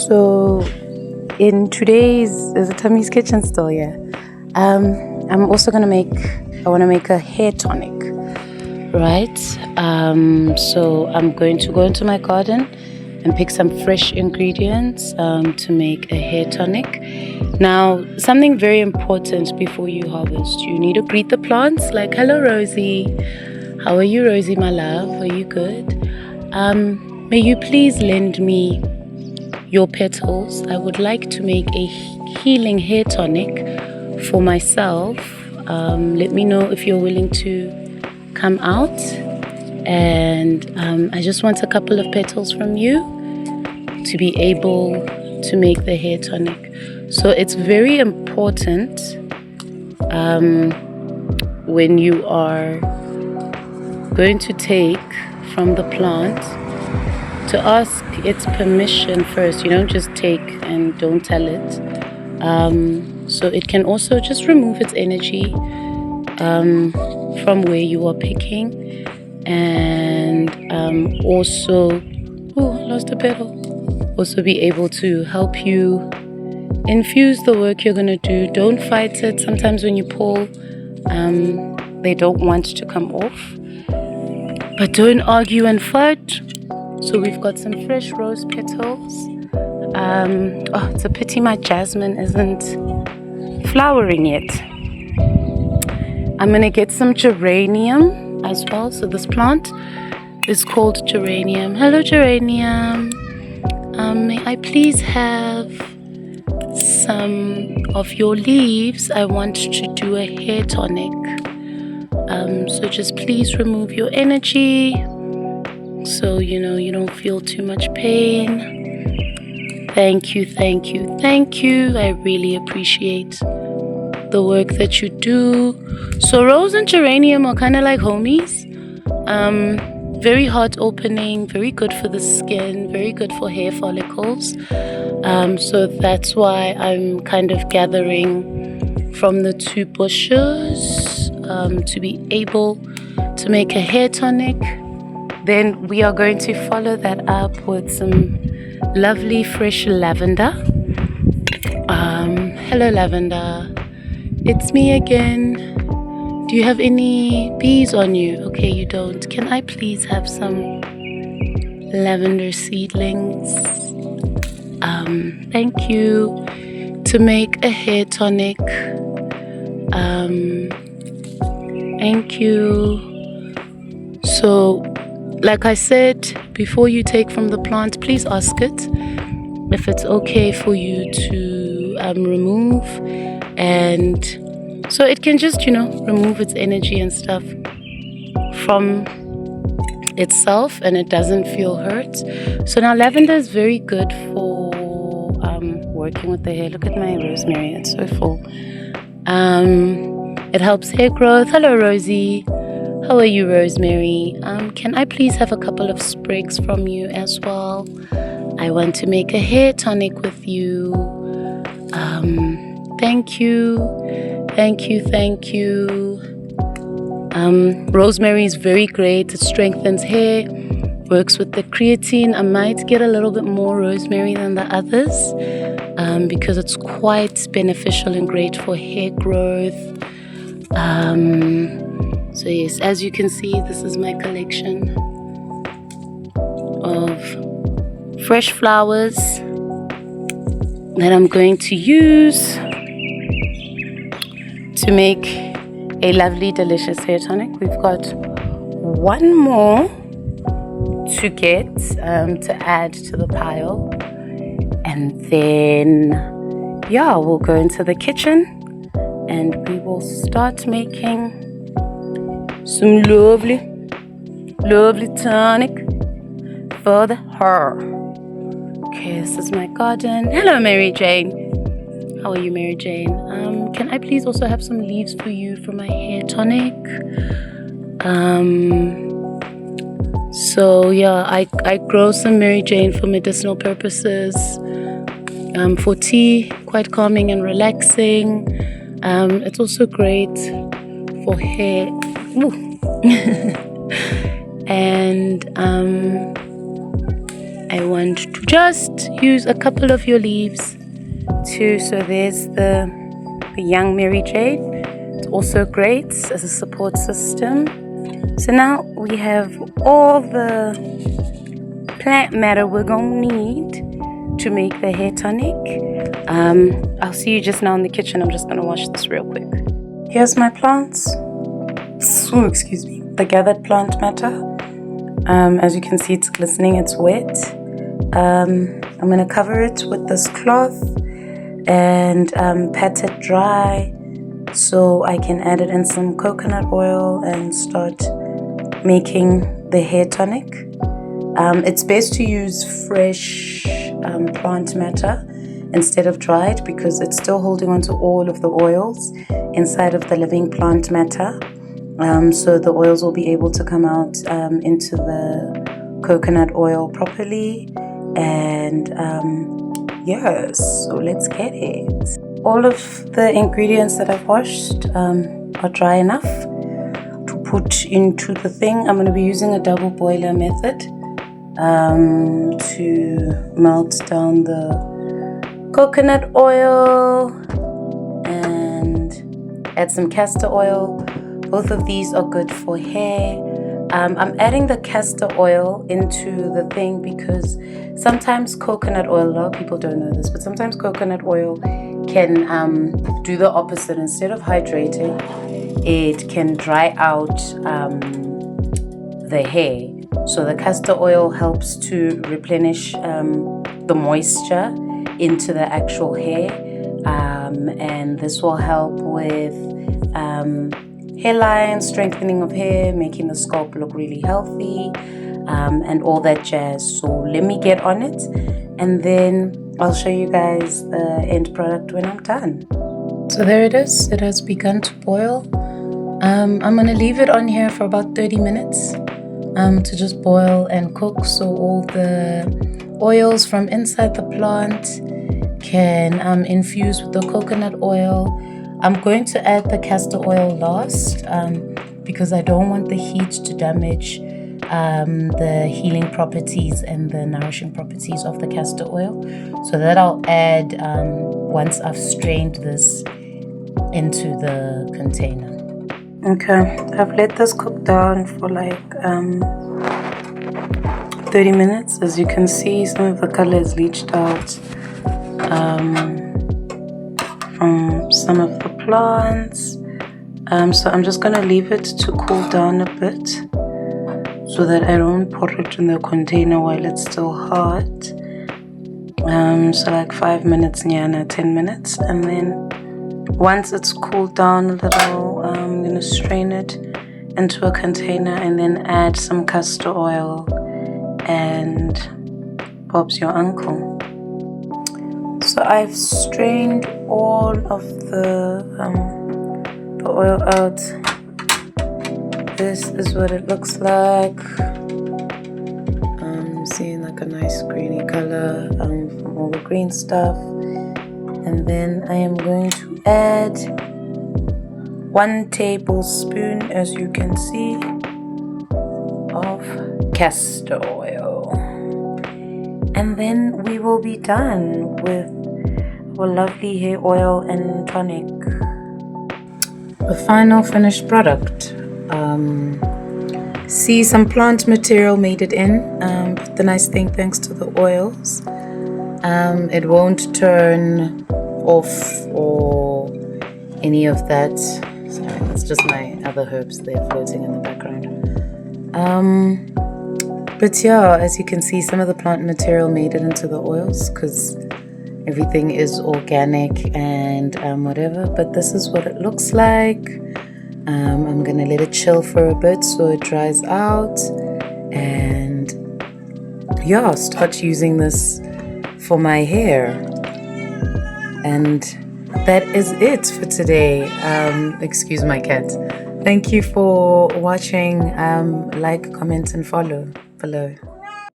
So in today's, is it Thami's kitchen still? Yeah. I'm also gonna I want to make a hair tonic, right? So I'm going to go into my garden and pick some fresh ingredients to make a hair tonic. Now, something very important before you harvest, you need to greet the plants like, hello Rosie. How are you, Rosie, my love? Are you good? May you please lend me your petals. I would like to make a healing hair tonic for myself. Let me know if you're willing to come out. And I just want a couple of petals from you to be able to make the hair tonic. So it's very important when you are going to take from the plant to ask its permission first. You don't just take and don't tell it. So it can also just remove its energy from where you are picking, and also, I lost a petal. Also be able to help you infuse the work you're gonna do. Don't fight it. Sometimes when you pull, they don't want to come off. But don't argue and fight. So we've got some fresh rose petals. It's a pity my jasmine isn't flowering yet. I'm gonna get some geranium as well. So this plant is called geranium. Hello geranium. May I please have some of your leaves? I want to do a hair tonic. So just please remove your energy so you don't feel too much pain. Thank you. I really appreciate the work that you do. So rose and geranium are kind of like homies. Very heart opening, very good for the skin, very good for hair follicles. So that's why I'm kind of gathering from the two bushes to be able to make a hair tonic. Then we are going to follow that up with some lovely fresh lavender. Hello lavender, it's me again. Do you have any bees on you? Okay, you don't. Can I please have some lavender seedlings? Thank you. To make a hair tonic. Thank you. So, like I said, before you take from the plant, please ask it if it's okay for you to remove, and so it can just, remove its energy and stuff from itself and it doesn't feel hurt. So now lavender is very good for working with the hair. Look at my rosemary, it's so full. It helps hair growth. Hello Rosie. How are you, Rosemary? Can I please have a couple of sprigs from you as well? I want to make a hair tonic with you. Thank you. Rosemary is very great. It strengthens hair, works with the creatine. I might get a little bit more rosemary than the others because it's quite beneficial and great for hair growth. So yes, as you can see, this is my collection of fresh flowers that I'm going to use to make a lovely, delicious hair tonic. We've got one more to get to add to the pile, and then we'll go into the kitchen and we will start making some lovely tonic for the hair. Okay, this is my garden. Hello Mary Jane. How are you, Mary Jane? Can I please also have some leaves for you for my hair tonic? I grow some Mary Jane for medicinal purposes, for tea, quite calming and relaxing. It's also great for hair. And I want to just use a couple of your leaves too. So there's the young Mary Jade. It's also great as a support system. So now we have all the plant matter we're gonna need to make the hair tonic. I'll see you just now in the kitchen. I'm just gonna wash this real quick. Here's my plants. Oh, excuse me. The gathered plant matter. As you can see, it's glistening, it's wet. I'm gonna cover it with this cloth and pat it dry so I can add it in some coconut oil and start making the hair tonic. It's best to use fresh plant matter instead of dried because it's still holding on to all of the oils inside of the living plant matter. So the oils will be able to come out into the coconut oil properly. And yes, so let's get it. All of the ingredients that I've washed are dry enough to put into the thing. I'm going to be using a double boiler method to melt down the coconut oil and add some castor oil. Both of these are good for hair. I'm adding the castor oil into the thing because sometimes coconut oil, a lot of people don't know this, but sometimes coconut oil can do the opposite. Instead of hydrating, it can dry out the hair. So the castor oil helps to replenish the moisture into the actual hair, and this will help with hairline, strengthening of hair, making the scalp look really healthy, and all that jazz. So let me get on it and then I'll show you guys the end product when I'm done. So there it is. It has begun to boil. I'm gonna leave it on here for about 30 minutes to just boil and cook so all the oils from inside the plant can infuse with the coconut oil. I'm going to add the castor oil last because I don't want the heat to damage the healing properties and the nourishing properties of the castor oil. So that I'll add once I've strained this into the container. Okay, I've let this cook down for like 30 minutes. As you can see, some of the color is leached out from some of the plants. So I'm just gonna leave it to cool down a bit so that I don't put it in the container while it's still hot. So like 5 minutes, Nyana, 10 minutes, and then once it's cooled down a little, I'm gonna strain it into a container and then add some castor oil and Bob's your uncle. So I've strained all of the oil out. This is what it looks like. Seeing like a nice greeny color from all the green stuff. And then I am going to add 1 tablespoon, as you can see, of castor oil. And then we will be done with our lovely hair oil and tonic. The final finished product. See, some plant material made it in, but the nice thing, thanks to the oils, it won't turn off or any of that. Sorry, that's just my other herbs there floating in the background. But yeah, as you can see, some of the plant material made it into the oils because everything is organic and whatever. But this is what it looks like. I'm gonna let it chill for a bit so it dries out, and yeah, start using this for my hair. And that is it for today. Excuse my cat. Thank you for watching. Like, comment, and follow below.